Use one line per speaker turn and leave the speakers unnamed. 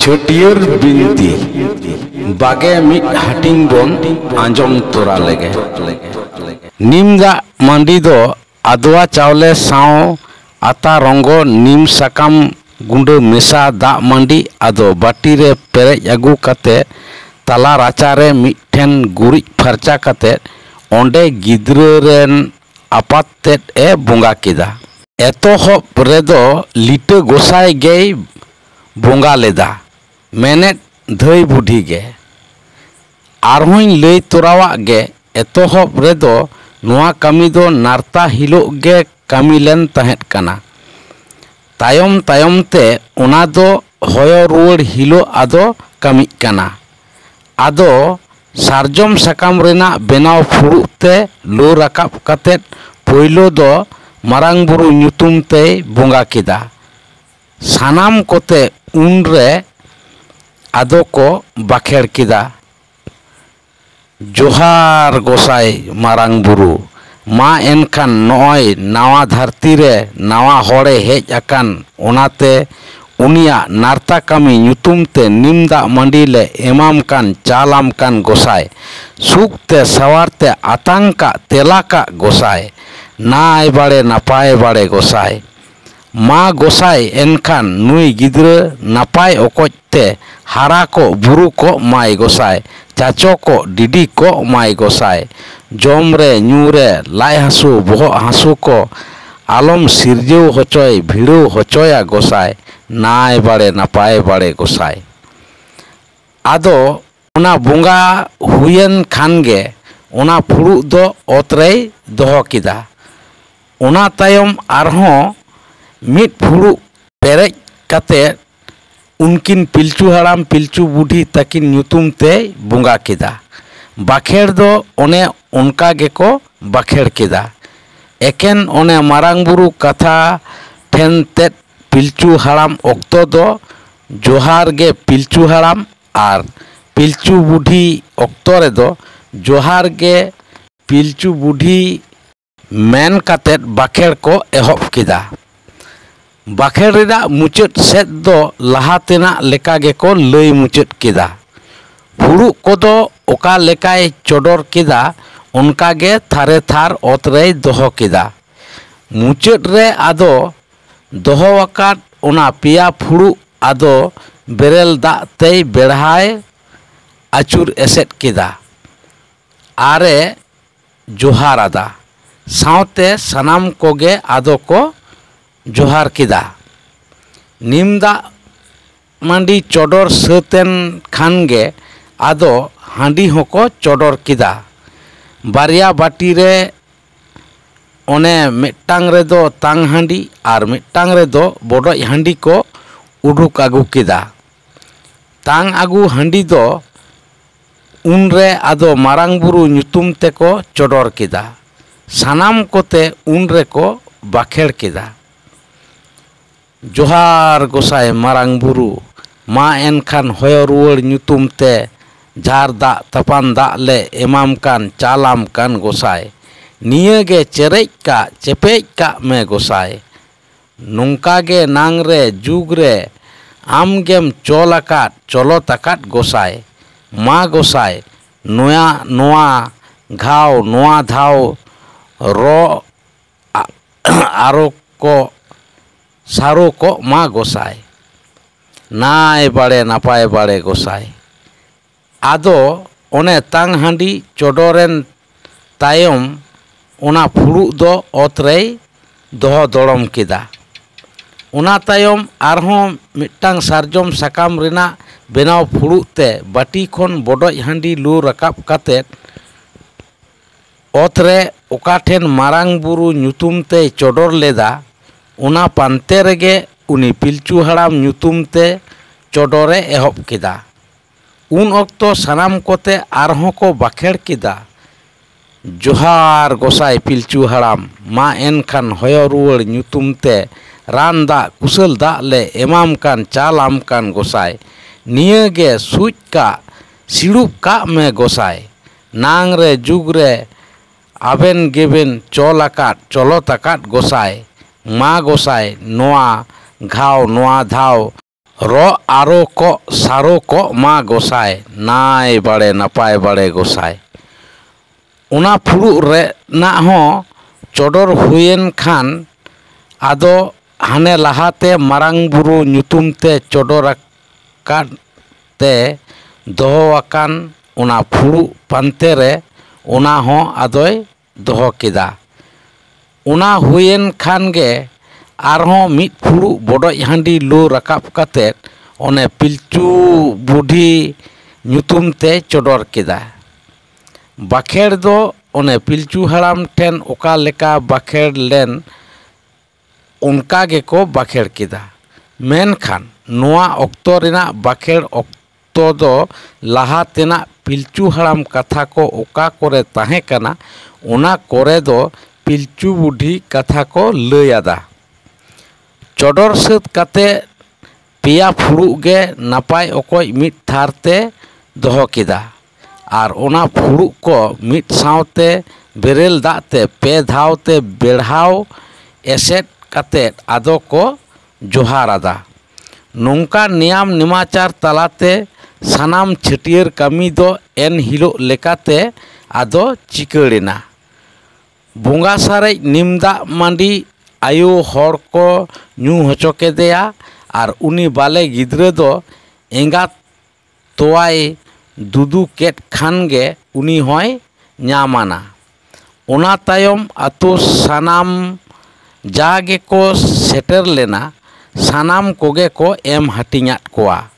छटियर बिनती बागे मिट हाटिंग बोन आंजम तोरा लेगे नीम दा मंडी दो आदवा चावले साव आता रंगो नीम साकाम गुंडे मेसा दा मंडी आदो बाटी रे पेरेज अगू कते तला राचारे मिठेन गुरिज फरचा कते ओंडे गिद्रा रेन आपात तेट ए बोंगा किदा एतोहब रेदो लिटे गोसाई गे बोंगा लेदा मेने धई बुढ़ी गे आरहों लई तोरावा गे एतोहब रेदो नोआ कमी दो नारता हिलो गे कमी लेन तहेत कना तायम तायम ते ओना दो होयो रुवाड़ हिलो आदो कमी कना आदो सारजम सकाम रेना बेनाव फुरुग ते लो राकाब कतेत पोइलो दो मारांग बुरु ᱧᱩᱛᱩᱢ ते बोंगा किदा सानाम कोते उनरे आदो को बाखेड़ किदा जोहार गोसाई मारांग बुरु मा एनखान नॉय नावा धरती रे नावा होड़े हेज अकान ओनाते उनिया नारता कमी ᱧᱩᱛᱩᱢ ते निमदा मंडी ले एमाम कान चालाम कान गोसाई सुख ते सवार ते आतंका तेला का गोसाई नाय बाड़े नापाय बाड़े गोसाई मा गोसाई एनखान नुई गिद्रा नापाय ओकोजते हारा को बुरु को माय गोसाई चाचो को डिडी को माय गोसाई जमरे ᱧᱩरे लाई हासु बोहो हासु को आलम सिरजेव होचोय भिड़ो होचोया गोसाई नाय बाड़े नापाय बाड़े गोसाई आदो ओना बोंगा हुयन खानगे ओना फुरुग दो ओतरे दोहो किदा ओना तायम आरहों मिट फुरुग पेरेज कते उनकिन पिलचू हराम पिलचू बुढ़ी तकिन ᱧᱩᱛᱩᱢ ते बोंगा किदा बाखेड़ दो ओने उनका गेको बाखेड़ किदा एकेन ओने मारांग बुरु कथा ठेन तेट पिलचू हराम ओक्तो दो जोहार गे पिलचू हराम आर पिलचू बुढ़ी ओक्तो रे दो जोहार गे पिलचू बुढ़ी मेन कतेट बाखेड़ को एहब किदा बाखेड़ रेना मुचाद सेद दो लहा तेना लेका गेको लई मुचाद किदा फुरुग कोदो ओका लेकाय चोडोर किदा उनका गे थारे थार ओतरे दोहो किदा मुचाद रे आदो दोहो वकात ओना पिया फुरुग आदो बेरेल दा तेई बेढ़ाय आचुर एसेट किदा आरे जोहार आदा सावते सनाम कोगे आदो को जोहार किदा निमदा मंडी चोडोर सतेन खानगे आदो हांडी होको चोडोर किदा बारिया बाटी रे ओने मिट्टांग रे दो तांग हांडी आर मिट्टांग रे दो बोडोज हांडी को उडुक आगु किदा तांग आगु हांडी दो उनरे आदो मारांग बुरु ᱧᱩᱛᱩᱢ तेको चोडोर किदा सानाम कोते उनरे को बाखेड़ किदा जोहार गोसाई मारांग बुरु मा एनखान होयो रुवाड़ ᱧᱩᱛᱩᱢ ते झार दा तपान दा ले एमाम कान चालाम कान गोसाई निये गे चेरेज का चेपेज का में गोसाई नोंका गे नांग रे जुग रे आम गेम चोलाकात चलो तकात गोसाई मा गोसाई नोया नोआ घाव नोआ धाव रो आरो को सारो को मा गोसाई नाय बाड़े नापाय बाड़े गोसाई आदो ओने तांग हांडी चोडोरेन तायम ओना फुरुग दो ओतरे दोहो दोड़म किदा ओना तायम आरहों मिट्टांग सारजम सकाम रेना बेनाव फुरुग ते बाटी खन बोडोज हांडी लू राकाब कतेत ओतरे ओका ठेन मारांग बुरु ᱧᱩᱛᱩᱢ ते चोडोर लेदा ओना पानते रेगे उनी पिलचू हराम ᱧᱩᱛᱩᱢ ते चोडोरे एहब किदा उन ओक्तो सनाम कोते आरहों को बाखेड़ किदा जोहार गोसाई पिलचू हराम मा एनखान होयो रुवाड़ ᱧᱩᱛᱩᱢ ते रान दा कुशल दा ले एमाम कान चालाम कान गोसाई निये गे सुज का सिड़ुब का में गोसाई नांग रे जुग रे आबेन गेबेन चोलाकात चलो तकात गोसाई मा गोसाई नोआ घाव नोआ धाव ᱨᱚ ᱟᱨᱚ ᱠᱚ ᱥᱟᱨᱚ ᱠᱚ ᱢᱟ ᱜᱚᱸᱥᱟᱭ ᱱᱟᱭ ᱵᱟᱲᱮ ᱱᱟᱯᱟᱭ ᱵᱟᱲᱮ ᱜᱚᱸᱥᱟᱭ᱾ ᱚᱱᱟ ᱯᱷᱩᱲᱩᱜ ᱨᱮᱱᱟᱜ ᱦᱚᱸ ᱪᱚᱰᱚᱨ ᱦᱩᱭᱮᱱ ᱠᱷᱟᱱ ᱟᱫᱚ ᱦᱟᱱᱮ ᱞᱟᱦᱟᱛᱮ ᱢᱟᱨᱟᱝ ᱵᱩᱨᱩ ᱧᱩᱛᱩᱢ ᱛᱮ ᱪᱚᱰᱚᱨ ᱟᱠᱟᱫ ᱛᱮ ᱫᱚᱦᱚ ᱟᱠᱟᱱ ᱚᱱᱟ ᱯᱷᱩᱲᱩᱜ ᱯᱟᱱᱛᱮ ᱨᱮ ᱚᱱᱟ ᱦᱚᱸ ᱟᱫᱚᱭ ᱫᱚᱦᱚ ᱠᱮᱫᱟ᱾ ᱚᱱᱟ ᱦᱩᱭᱮᱱ ᱠᱷᱟᱱ ᱜᱮ ᱟᱨᱦᱚᱸ ᱢᱤᱫ ᱯᱷᱩᱲᱩᱜ ᱵᱚᱰᱚᱡ ᱦᱟᱺᱰᱤ ᱞᱩ ᱨᱟᱠᱟᱵ ᱠᱟᱛᱮᱫ ᱚᱱᱮ ᱯᱤᱞᱪᱩ ᱵᱩᱰᱷᱤ ᱧᱩᱛᱩᱢ ᱛᱮ ᱪᱚᱰᱚᱨ ᱠᱮᱫᱟ᱾ ᱵᱟᱸᱠᱷᱮᱲ ᱫᱚ ᱚᱱᱮ ᱯᱤᱞᱪᱩ ᱦᱟᱲᱟᱢ ᱴᱷᱮᱱ ᱚᱠᱟ ᱞᱮᱠᱟ ᱵᱟᱸᱠᱷᱮᱲ ᱞᱮᱱ ᱚᱱᱠᱟ ᱜᱮᱠᱚ ᱵᱟᱸᱠᱷᱮᱲ ᱠᱮᱫᱟ᱾ ᱢᱮᱱᱠᱷᱟᱱ ᱱᱚᱣᱟ ᱚᱠᱛᱚ ᱨᱮᱱᱟᱜ ᱵᱟᱸᱠᱷᱮᱲ ᱚᱠᱛᱚ ᱫᱚ ᱞᱟᱦᱟ ᱛᱮᱱᱟᱜ ᱯᱤᱞᱪᱩ ᱦᱟᱲᱟᱢ ᱠᱟᱛᱷᱟ ᱠᱚ ᱚᱠᱟ ᱠᱚᱨᱮ ᱛᱟᱦᱮᱸ ᱠᱟᱱᱟ ᱚᱱᱟ ᱠᱚᱨᱮ ᱫᱚ ᱯᱤᱞᱪᱩ ᱵᱩᱰᱷᱤ ᱠᱟᱛᱷᱟ ko ᱞᱟᱹᱭ ᱟᱫᱟ᱾ ᱪᱚᱰᱚᱨ ᱥᱟᱹᱛ ᱠᱟᱛᱮ ᱯᱮᱭᱟ ᱯᱷᱩᱲᱩᱜ ᱜᱮ ᱱᱟᱯᱟᱭ ᱚᱠᱚᱡ ᱢᱤᱫ ᱛᱷᱟᱨ ᱛᱮ ᱫᱚᱦᱚ ᱠᱮᱫᱟ ᱟᱨ ᱚᱱᱟ ᱯᱷᱩᱲᱩᱜ ᱠᱚ ᱢᱤᱫ ᱥᱟᱶᱛᱮ ᱵᱮᱨᱮᱞ ᱫᱟᱜ ᱛᱮ ᱯᱮ ᱫᱷᱟᱣ te ᱵᱮᱲᱦᱟᱣ ᱮᱥᱮᱫ ᱠᱟᱛᱮᱫ ᱟᱫᱚ ᱠᱚ ᱡᱚᱦᱟᱨ ᱟᱫᱟ᱾ ᱱᱚᱝᱠᱟ ᱱᱮᱭᱟᱢ ᱱᱮᱢᱟᱪᱟᱨ ᱛᱟᱞᱟᱛᱮ ᱥᱟᱱᱟᱢ ᱪᱷᱟᱹᱴᱭᱟᱹᱨ ᱠᱟᱹᱢᱤ ᱫᱚ ᱮᱱ ᱦᱤᱞᱳᱜ ᱞᱮᱠᱟᱛᱮ ᱟᱫᱚ ᱪᱤᱠᱟᱹᱲᱮᱱᱟ᱾ ᱵᱚᱸᱜᱟ ᱥᱟᱨᱮᱡ ᱱᱤᱢ ᱫᱟᱜ ᱢᱟᱹᱰᱤ ᱟᱭᱳ ᱦᱚᱲ ᱠᱚ ᱧᱩ ᱦᱚᱪᱚ ᱠᱮᱫᱮᱭᱟ ᱟᱨ ᱩᱱᱤ ᱵᱟᱞᱮ ᱜᱤᱫᱽᱨᱟᱹ ᱫᱚ ᱮᱸᱜᱟᱛ ᱛᱚᱣᱟᱭ ᱫᱩᱫᱩ ᱠᱮᱫ ᱠᱷᱟᱱ ᱜᱮ ᱩᱱᱤ ᱦᱚᱸᱭ ᱧᱟᱢᱟᱱᱟ᱾ ᱚᱱᱟ ᱛᱟᱭᱚᱢ ᱟᱛᱳ ᱥᱟᱱᱟᱢ ᱡᱟ ᱜᱮᱠᱚ ᱥᱮᱴᱮᱨ ᱞᱮᱱᱟ ᱥᱟᱱᱟᱢ ᱠᱚᱜᱮ ᱠᱚ ᱮᱢ ᱦᱟᱹᱴᱤᱧᱟᱫ ᱠᱚᱣᱟ᱾